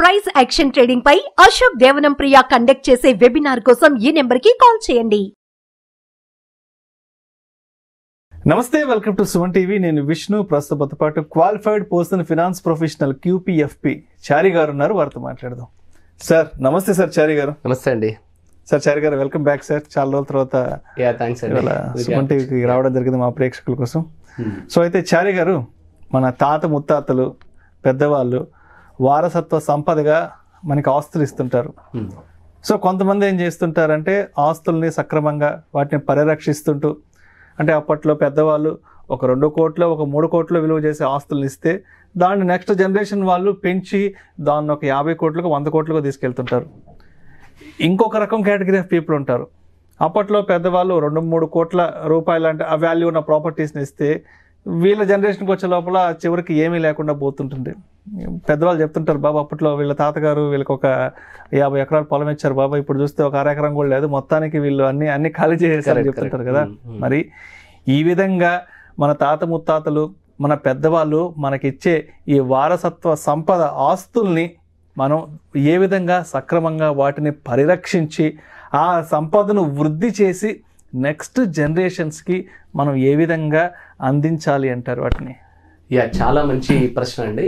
Price action trading పై అశోక్ దేవనం ప్రియ conduct చేసే webinar కోసం ఈ నెంబర్ కి కాల్ చేయండి. నమస్తే, వెల్కమ్ టు సుమన్ టీవీ. నేను విష్ణు. ప్రస్తుతంతో పాటు qualified person finance professional QPFP చారి గారు ఉన్నారు. వారితో మాట్లాడదాం. సార్ నమస్తే. సార్ చారి గారు నమస్తే అండి. సార్ చారి గారు, వెల్కమ్ బ్యాక్ సార్. చాలా రోజుల తర్వాత సుమన్ టీవీకి రావడం జరిగింది మా ప్రేక్షకుల కోసం. సో అయితే చారి గారు, మన తాత ముత్తాతలు పెద్దవాళ్ళు వారసత్వ సంపదగా మనకి ఆస్తులు ఇస్తుంటారు. సో కొంతమంది ఏం చేస్తుంటారంటే ఆస్తుల్ని సక్రమంగా వాటిని పరిరక్షిస్తుంటూ, అంటే అప్పట్లో పెద్దవాళ్ళు ఒక 2 కోట్లు ఒక 3 కోట్లు విలువ చేసే ఆస్తులను ఇస్తే దాన్ని నెక్స్ట్ జనరేషన్ వాళ్ళు పెంచి దాన్ని ఒక 50 కోట్లకు 100 కోట్లకు తీసుకెళ్తుంటారు. ఇంకొక రకం కేటగిరీ ఆఫ్ పీపుల్ ఉంటారు. అప్పట్లో పెద్దవాళ్ళు 2-3 కోట్ల రూపాయలు అంటే ఆ వాల్యూ ఉన్న ప్రాపర్టీస్ని ఇస్తే వీళ్ళ జనరేషన్కి వచ్చే లోపల చివరికి ఏమీ లేకుండా పోతుంటుంది. పెద్దవాళ్ళు చెప్తుంటారు, బాబా అప్పట్లో వీళ్ళ తాతగారు వీళ్ళకి ఒక 50 ఎకరాల పొలం ఇచ్చారు బాబా, ఇప్పుడు చూస్తే ఒక 1/2 ఎకరం కూడా లేదు, మొత్తానికి వీళ్ళు అన్ని ఖాళీ చేసేసారని చెప్తుంటారు కదా. మరి ఈ విధంగా మన తాత ముత్తాతలు మన పెద్దవాళ్ళు మనకిచ్చే ఈ వారసత్వ సంపద ఆస్తుల్ని మనం ఏ విధంగా సక్రమంగా వాటిని పరిరక్షించి ఆ సంపదను వృద్ధి చేసి నెక్స్ట్ జనరేషన్స్కి మనం ఏ విధంగా అందించాలి అంటారు వాటిని? చాలా మంచి ప్రశ్న అండి.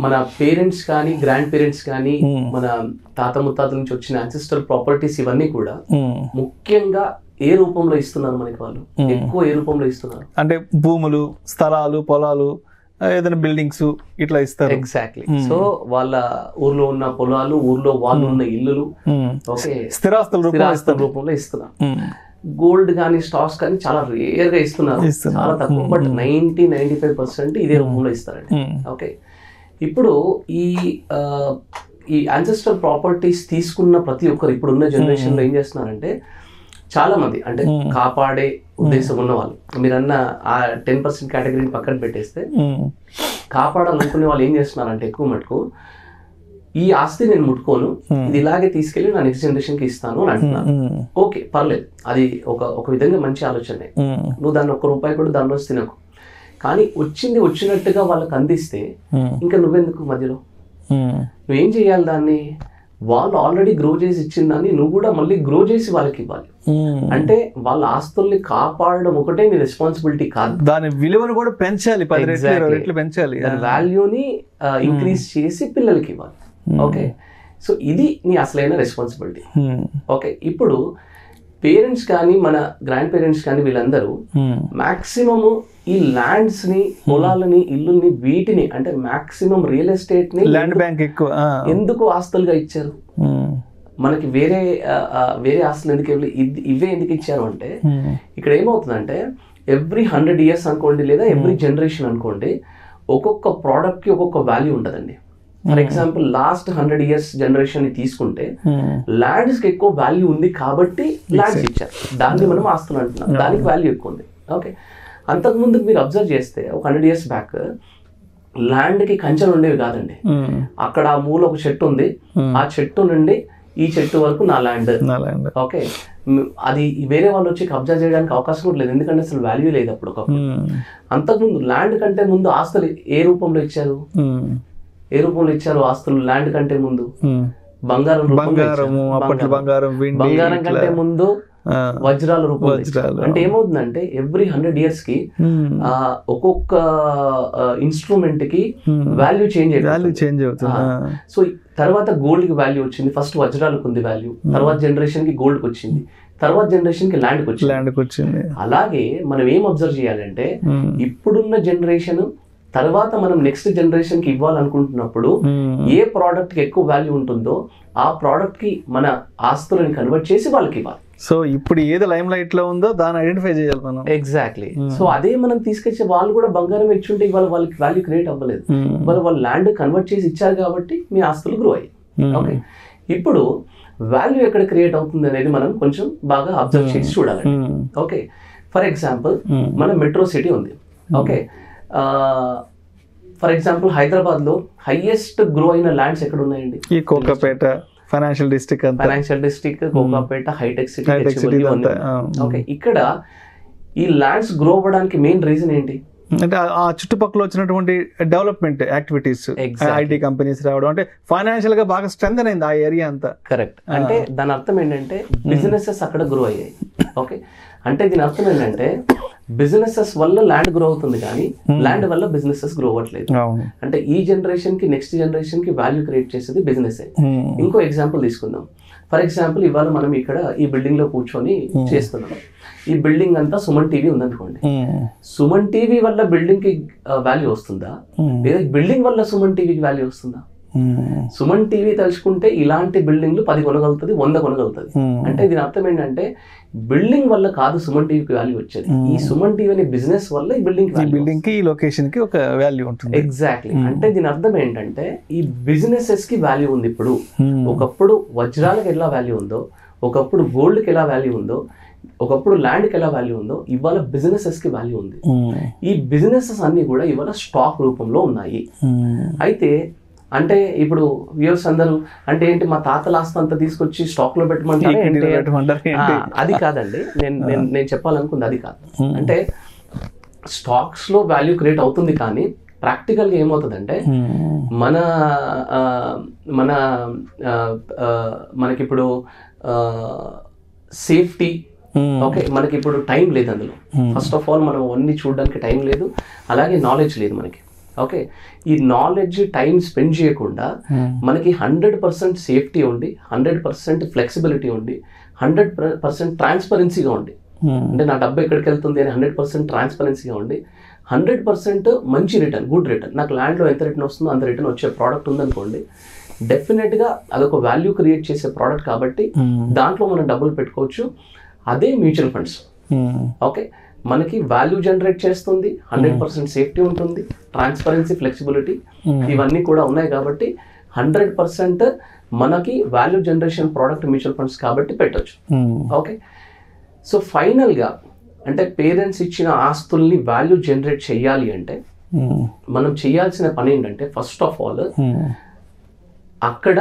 మన పేరెంట్స్ కానీ గ్రాండ్ పేరెంట్స్ కానీ మన తాత ముత్తాతల నుంచి వచ్చిన యాన్సిస్ట్రల్ ప్రాపర్టీస్ ఇవన్నీ కూడా ముఖ్యంగా ఏ రూపంలో ఇస్తున్నారు మనకి? వాళ్ళు ఎక్కువ ఏ రూపంలో ఇస్తున్నారు అంటే భూములు, స్థలాలు, పొలాలు, ఏదైనా బిల్డింగ్స్ ఇట్లా ఇస్తారు. ఎగ్జాక్ట్లీ. సో వాళ్ళ ఊర్లో ఉన్న పొలాలు, ఊర్లో వాళ్ళు ఉన్న ఇల్లులు, ఓకే, స్థిరాస్తుల రూపంలో ఇస్తున్నారు. గోల్డ్ కానీ స్టాక్స్ కానీ చాలా రేర్ గా ఇస్తున్నారు, చాలా తక్కువ. బట్ 90-95% ఇదే రూపంలో ఇస్తారండి. ఓకే, ఇప్పుడు ఈ యాన్సెస్ట్రల్ ప్రాపర్టీస్ తీసుకున్న ప్రతి ఒక్కరు ఇప్పుడున్న జనరేషన్ లో ఏం చేస్తున్నారంటే, చాలా మంది అంటే కాపాడే ఉద్దేశం ఉన్న వాళ్ళు, మీరన్న ఆ 10% కేటగిరీని పక్కన పెట్టేస్తే కాపాడాలనుకునే వాళ్ళు ఏం చేస్తున్నారంటే ఎక్కువ మటుకు ఈ ఆస్తి నేను ముట్టుకోను, ఇది ఇలాగే తీసుకెళ్లి నా నెక్స్ట్ జనరేషన్ కి ఇస్తాను అని అంటున్నాను. ఓకే, పర్లేదు, అది ఒక విధంగా మంచి ఆలోచనే. నువ్వు దాన్ని ₹1 కూడా దానిలో తినకు, కానీ వచ్చినట్టుగా వాళ్ళకి అందిస్తే ఇంకా నువ్వెందుకు మధ్యలో? నువ్వేం చేయాలి? దాన్ని వాళ్ళు ఆల్రెడీ గ్రో చేసి ఇచ్చిన దాన్ని నువ్వు కూడా మళ్ళీ గ్రో చేసి వాళ్ళకి ఇవ్వాలి. అంటే వాళ్ళ ఆస్తుల్ని కాపాడడం ఒకటే నీ రెస్పాన్సిబిలిటీ కాదు, దాని విలువను కూడా పెంచాలి, 10 రెట్లు పెంచాలి, దాని వాల్యూని ఇంక్రీజ్ చేసి పిల్లలకి ఇవ్వాలి. ఓకే, సో ఇది నీ అసలైన రెస్పాన్సిబిలిటీ. ఓకే, ఇప్పుడు పేరెంట్స్ కానీ మన గ్రాండ్ పేరెంట్స్ కానీ వీళ్ళందరూ మాక్సిమము ఈ ల్యాండ్స్ ని, పొలాలని, ఇల్లుల్ని, వీటిని అంటే మాక్సిమం రియల్ ఎస్టేట్ ని, ల్యాండ్ బ్యాంక్ ఎక్కువ ఎందుకు ఆస్తులుగా ఇచ్చారు? మనకి వేరే ఆస్తులు ఎందుకు ఇవే ఎందుకు ఇచ్చారు అంటే, ఇక్కడ ఏమవుతుందంటే ఎవ్రీ 100 years అనుకోండి, లేదా ఎవ్రీ జనరేషన్ అనుకోండి, ఒక్కొక్క ప్రోడక్ట్ కి ఒక్కొక్క వాల్యూ ఉంటుందండి. For example last 100 years generation ని తీసుకుంటే ల్యాండ్స్ కి ఎక్కువ వాల్యూ ఉంది కాబట్టి ల్యాండ్స్ ఇచ్చారు, దాన్ని మనం ఆస్తులు అంటున్నాం, దానికి వాల్యూ ఎక్కువ ఉంది. ఓకే, అంతకుముందు మీరు అబ్జర్వ్ చేస్తే ఒక 100 years బ్యాక్ ల్యాండ్ కి కంచెలు ఉండేవి కాదండి. అక్కడ ఆ మూల ఒక చెట్టు ఉంది, ఆ చెట్టు నుండి ఈ చెట్టు వరకు నా ల్యాండ్. ఓకే, అది వేరే వాళ్ళు వచ్చి కబ్జా చేయడానికి అవకాశం కూడా లేదు, ఎందుకంటే అసలు వాల్యూ లేదు అప్పుడు. అంతకుముందు ల్యాండ్ కంటే ముందు ఆస్తులు ఏ రూపంలో ఇచ్చారు? ఆస్తులు ల్యాండ్ కంటే ముందు బంగారం కంటే ముందు వజ్రాల రూపంలో. అంటే ఏమవుతుందంటే ఎవ్రీ 100 years కి ఒక్కొక్క ఇన్స్ట్రుమెంట్ కి వాల్యూ చేంజ్ అవుతుంది. సో తర్వాత గోల్డ్ కి వాల్యూ వచ్చింది, ఫస్ట్ వజ్రాలకు ఉంది వాల్యూ, తర్వాత జనరేషన్ కి గోల్డ్ కి వచ్చింది, తర్వాత జనరేషన్ కి ల్యాండ్ కి వచ్చింది. అలాగే మనం ఏం అబ్జర్వ్ చేయాలంటే, ఇప్పుడున్న జనరేషన్ తర్వాత మనం నెక్స్ట్ జనరేషన్ కి ఇవ్వాలనుకుంటున్నప్పుడు ఏ ప్రోడక్ట్ కి ఎక్కువ వాల్యూ ఉంటుందో ఆ ప్రోడక్ట్ కి మన ఆస్తులను కన్వర్ట్ చేసి వాళ్ళకి ఇవ్వాలి. సో ఇప్పుడు ఏది లైమ్ లైట్ లో ఉందో దాన్ని ఐడెంటిఫై చేయాలి మనం. ఎగ్జాక్ట్లీ. సో అదే మనం తీసుకొచ్చే వాళ్ళు కూడా బంగారం ఇచ్చుంటే ఇవాళ వాళ్ళకి వాల్యూ క్రియేట్ అవ్వలేదు, ఇవాళ వాళ్ళు ల్యాండ్ కన్వర్ట్ చేసి ఇచ్చారు కాబట్టి మీ ఆస్తులు గ్రో అయ్యాయి. ఓకే, ఇప్పుడు వాల్యూ ఎక్కడ క్రియేట్ అవుతుంది అనేది మనం కొంచెం బాగా అబ్జర్వ్ చేసి చూడాలి. ఓకే, ఫర్ ఎగ్జాంపుల్ మన మెట్రో సిటీ ఉంది. ఓకే, ఫర్ ఎగ్జాంపుల్ హైదరాబాద్ లో హైయెస్ట్ గ్రో అయిన ల్యాండ్స్ ఎక్కడ ఉన్నాయండి? ఈ Kokapet financial district, Kokapet, hitech city. Okay, ఇక్కడ ఈ ల్యాండ్స్ గ్రో అవ్వడానికి మెయిన్ రీజన్ ఏంటి? అంటే ఆ చుట్టుపక్కల వచ్చినటువంటి డెవలప్మెంట్ యాక్టివిటీస్, ఐటీ కంపెనీస్ రావడం, అంటే ఫైనాన్షియల్ గా బాగా స్ట్రెంథెన్ అయింది ఆ ఏరియా అంతా. కరెక్ట్. అంటే దాని అర్థం ఏంటంటే బిజినెసెస్ అక్కడ గ్రో అయ్యాయి. ఓకే, అంటే దీని అర్థం ఏంటంటే బిజినెసెస్ వల్ల ల్యాండ్ గ్రో అవుతుంది కానీ ల్యాండ్ వల్ల బిజినెసెస్ గ్రో అవ్వట్లేదు. అంటే ఈ జనరేషన్ కి నెక్స్ట్ జనరేషన్ కి వాల్యూ క్రియేట్ చేసేది బిజినెస్. ఇంకో ఎగ్జాంపుల్ తీసుకుందాం. ఫర్ ఎగ్జాంపుల్ ఇవాళ మనం ఇక్కడ ఈ బిల్డింగ్ లో కూర్చొని చేస్తున్నాం. ఈ బిల్డింగ్ అంతా సుమన్ టీవీ ఉందనుకోండి. సుమన్ టీవీ వల్ల బిల్డింగ్ కి వాల్యూ వస్తుందా, లేదా బిల్డింగ్ వల్ల సుమన్ టీవీకి వాల్యూ వస్తుందా? సుమన్ టీవీ తలుచుకుంటే ఇలాంటి బిల్డింగ్లు 10 కొనగలుగుతుంది, 100 కొనగలుగుతుంది. అంటే దీని అర్థం ఏంటంటే బిల్డింగ్ వల్ల కాదు సుమన్ టీవీకి వాల్యూ వచ్చేది, ఈ సుమన్ టీవీ అనే బిజినెస్ వల్ల ఈ బిల్డింగ్ కి లొకేషన్ కి ఒక వాల్యూ ఉంటుంది. ఎగ్జాక్ట్లీ. అంటే దీని అర్థం ఏంటంటే ఈ బిజినెసెస్ కి వాల్యూ ఉంది. ఇప్పుడు ఒకప్పుడు వజ్రాలకు ఎలా వాల్యూ ఉందో, ఒకప్పుడు గోల్డ్ కి ఎలా వాల్యూ ఉందో, ఒకప్పుడు ల్యాండ్ కి ఎలా వాల్యూ ఉందో, ఇవాళ బిజినెసెస్ కి వాల్యూ ఉంది. ఈ బిజినెసెస్ అన్ని కూడా ఇవాళ స్టాక్ రూపంలో ఉన్నాయి. అయితే అంటే ఇప్పుడు వ్యూవర్స్ అందరూ అంటే ఏంటి మా తాతల ఆస్తి అంతా తీసుకొచ్చి స్టాక్ లో పెట్టమంటారు, అది కాదండి. నేను చెప్పాలనుకుంది అది కాదు. అంటే స్టాక్స్ లో వాల్యూ క్రియేట్ అవుతుంది కానీ ప్రాక్టికల్ గా ఏమవుతుందంటే మన మన మనకిప్పుడు సేఫ్టీ, ఓకే, మనకి ఇప్పుడు టైం లేదు అందులో. ఫస్ట్ ఆఫ్ ఆల్ మనం అన్ని చూడడానికి టైం లేదు, అలాగే నాలెడ్జ్ లేదు మనకి. ఓకే, ఈ నాలెడ్జ్ టైం స్పెండ్ చేయకుండా మనకి 100% సేఫ్టీ ఉండి, 100% ఫ్లెక్సిబిలిటీ ఉండి, 100% ట్రాన్స్పరెన్సీగా ఉండి, అంటే నా డబ్బు ఎక్కడికి వెళ్తుంది అని 100% ట్రాన్స్పరెన్సీగా ఉండి, 100% మంచి రిటర్న్, గుడ్ రిటర్న్, నాకు ల్యాండ్లో ఎంత రిటర్న్ వస్తుందో అంత రిటర్న్ వచ్చే ప్రోడక్ట్ ఉందనుకోండి, డెఫినెట్గా అదొక వాల్యూ క్రియేట్ చేసే ప్రోడక్ట్ కాబట్టి దాంట్లో మనం డబ్బులు పెట్టుకోవచ్చు. అదే మ్యూచువల్ ఫండ్స్. ఓకే, మనకి వాల్యూ జనరేట్ చేస్తుంది, 100% సేఫ్టీ ఉంటుంది, ట్రాన్స్పరెన్సీ, ఫ్లెక్సిబిలిటీ ఇవన్నీ కూడా ఉన్నాయి కాబట్టి 100% మనకి value generation product mutual funds కాబట్టి పెట్టచ్చు. ఓకే, సో ఫైనల్గా అంటే పేరెంట్స్ ఇచ్చిన ఆస్తుల్ని వాల్యూ జనరేట్ చేయాలి అంటే మనం చేయాల్సిన పని ఏంటంటే ఫస్ట్ ఆఫ్ ఆల్ అక్కడ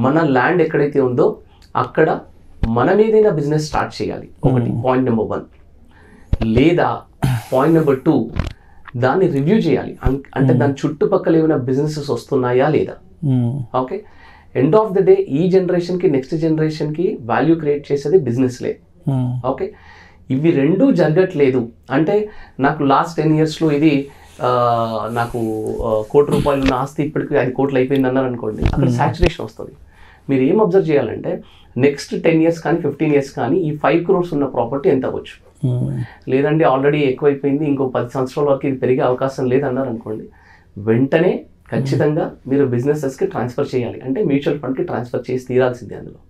మన ల్యాండ్ ఎక్కడైతే ఉందో అక్కడ మనం ఏదైనా బిజినెస్ స్టార్ట్ చేయాలి. ఒకటి పాయింట్ నెంబర్ 1. లేదా పాయింట్ నెంబర్ 2, దాన్ని రివ్యూ చేయాలి. అంటే దాని చుట్టుపక్కల ఏమైనా బిజినెసెస్ వస్తున్నాయా లేదా. Okay, end of the day ఈ జనరేషన్కి నెక్స్ట్ జనరేషన్కి వాల్యూ క్రియేట్ చేసేది బిజినెస్లే. ఓకే, ఇవి రెండూ జరగట్లేదు అంటే నాకు లాస్ట్ 10 yearsలో ఇది నాకు ₹1 కోటి ఉన్న ఆస్తి ఇప్పటికి 5 కోట్లు అయిపోయింది అన్నారు అనుకోండి, అక్కడ సాచురేషన్ వస్తుంది. మీరు ఏం అబ్జర్వ్ చేయాలంటే నెక్స్ట్ 10 years కానీ 15 years కానీ ఈ 5 crores ఉన్న ప్రాపర్టీ ఎంత అవ్వచ్చు. లేదండి ఆల్రెడీ ఎక్కువైపోయింది, ఇంకో 10 సంవత్సరాల వరకు ఇది పెరిగే అవకాశం లేదన్నారు అనుకోండి, వెంటనే ఖచ్చితంగా మీరు బిజినెసెస్కి ట్రాన్స్ఫర్ చేయాలి. అంటే మ్యూచువల్ ఫండ్కి ట్రాన్స్ఫర్ చేసి తీరాల్సిందే అందులో.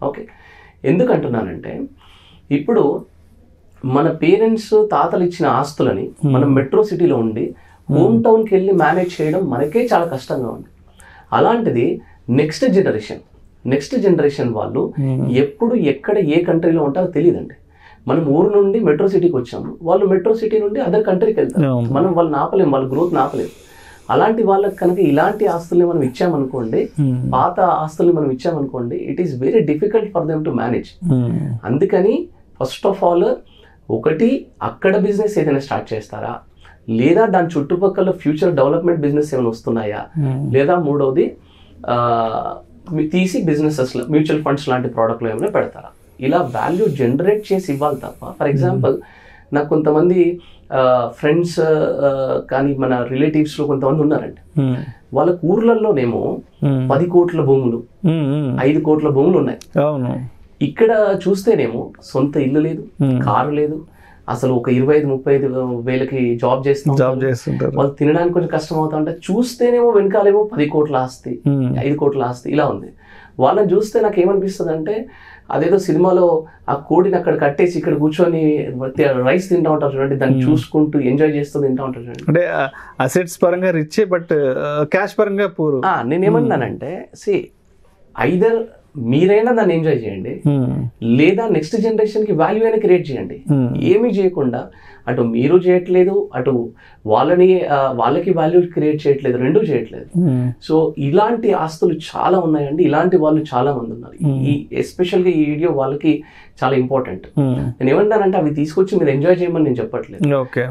ఓకే, ఎందుకంటున్నానంటే ఇప్పుడు మన పేరెంట్స్ తాతలు ఇచ్చిన ఆస్తులని మనం మెట్రో సిటీలో ఉండి హోమ్ టౌన్కి వెళ్ళి మేనేజ్ చేయడం మనకే చాలా కష్టంగా ఉంది. అలాంటిది నెక్స్ట్ జనరేషన్ వాళ్ళు ఎప్పుడు ఎక్కడ ఏ కంట్రీలో ఉంటారో తెలియదండి. మనం ఊరు నుండి మెట్రో సిటీకి వచ్చాము, వాళ్ళు మెట్రో సిటీ నుండి అదర్ కంట్రీకి వెళ్తారు. మనం వాళ్ళని ఆపలేము, వాళ్ళ గ్రోత్ ఆపలేము. అలాంటి వాళ్ళకి కనుక ఇలాంటి ఆస్తుల్ని మనం ఇచ్చామనుకోండి, పాత ఆస్తుల్ని మనం ఇచ్చామనుకోండి, it is very difficult for them to manage. అందుకని ఫస్ట్ ఆఫ్ ఆల్ ఒకటి అక్కడ బిజినెస్ ఏదైనా స్టార్ట్ చేస్తారా, లేదా దాని చుట్టుపక్కల ఫ్యూచర్ డెవలప్మెంట్ బిజినెస్ ఏమైనా వస్తున్నాయా, లేదా మూడవది తీసి బిజినెసెస్లో మ్యూచువల్ ఫండ్స్ లాంటి ప్రోడక్ట్లు ఏమైనా పెడతారా. ఇలా వాల్యూ జనరేట్ చేసి ఇవ్వాలి తప్ప. ఫర్ ఎగ్జాంపుల్ నాకు కొంతమంది ఫ్రెండ్స్ కానీ మన రిలేటివ్స్లో కొంతమంది ఉన్నారండి, వాళ్ళ ఊర్లలోనేమో 10 కోట్ల భూములు, 5 కోట్ల భూములు ఉన్నాయి. ఇక్కడ చూస్తేనేమో సొంత ఇల్లు లేదు, కారు లేదు, అసలు ఒక 25-35 వేలకి జాబ్ చేస్తుంటారు. వాళ్ళు తినడానికి కొంచెం కష్టం అవుతా ఉంటే చూస్తేనేమో వెనకాలేమో 10 కోట్ల ఆస్తి, 5 కోట్ల ఆస్తి ఇలా ఉంది. వాళ్ళని చూస్తే నాకు ఏమనిపిస్తుంది అంటే అదేదో సినిమాలో ఆ కోడిని అక్కడ కట్టేసి ఇక్కడ కూర్చొని రైస్ తింటా ఉంటారు చూడండి, దాన్ని చూసుకుంటూ ఎంజాయ్ చేస్తూ తింటా ఉంటారు చూడండి. అంటే అసెట్స్ పరంగా రిచ్ బట్ క్యాష్ పరంగా పూర్. నేనేమన్నానంటే ఐదర్ మీరైనా దాన్ని ఎంజాయ్ చేయండి, లేదా నెక్స్ట్ జనరేషన్ కి వాల్యూ అయినా క్రియేట్ చేయండి. ఏమీ చేయకుండా అటు మీరు చేయట్లేదు, అటు వాళ్ళకి వాల్యూ క్రియేట్ చేయట్లేదు, రెండూ చేయట్లేదు. సో ఇలాంటి ఆస్తులు చాలా ఉన్నాయండి, ఇలాంటి వాళ్ళు చాలా మంది ఉన్నారు. ఈ ఎస్పెషల్గా ఈ వీడియో వాళ్ళకి చాలా ఇంపార్టెంట్. నేను ఏమంటానంటే అవి తీసుకొచ్చి మీరు ఎంజాయ్ చేయమని నేను చెప్పట్లేదు,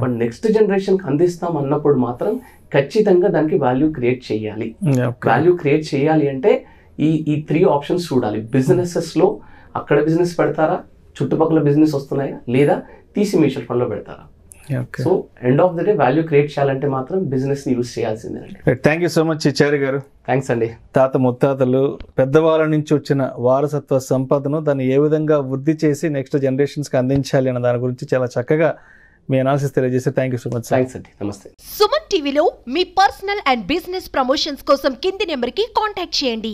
బట్ నెక్స్ట్ జనరేషన్ కి అందిస్తాం అన్నప్పుడు మాత్రం ఖచ్చితంగా దానికి వాల్యూ క్రియేట్ చేయాలి. వాల్యూ క్రియేట్ చేయాలి అంటే ఈ 3 ఆప్షన్స్ చూడాలి. బిజినెసెస్ లో అక్కడ బిజినెస్ పెడతారా, చుట్టుపక్కల బిజినెస్ వస్తున్నాయా, లేదా తీసి మ్యూచువల్ ఫండ్ లో పెడతారా. So end of the day value create చేయాలంటే మాత్రం బిజినెస్ ని యూజ్ చేయాల్సిందేనండి. Thank you so much Chari గారు. థ్యాంక్స్ అండి. తాత ముత్తాతలు పెద్దవాళ్ళ నుంచి వచ్చిన వారసత్వ సంపదను దాన్ని ఏ విధంగా వృద్ధి చేసి నెక్స్ట్ జనరేషన్స్కి అందించాలి అన్న దాని గురించి చాలా చక్కగా మీ అనాలిసిస్ తెలియజేస్తే thank you so much. Thanks అండి. నమస్తే. సుమన్ టీవీలో మీ పర్సనల్ అండ్ బిజినెస్ ప్రమోషన్స్ కోసం కింది నెంబర్కి కాంటాక్ట్ చేయండి.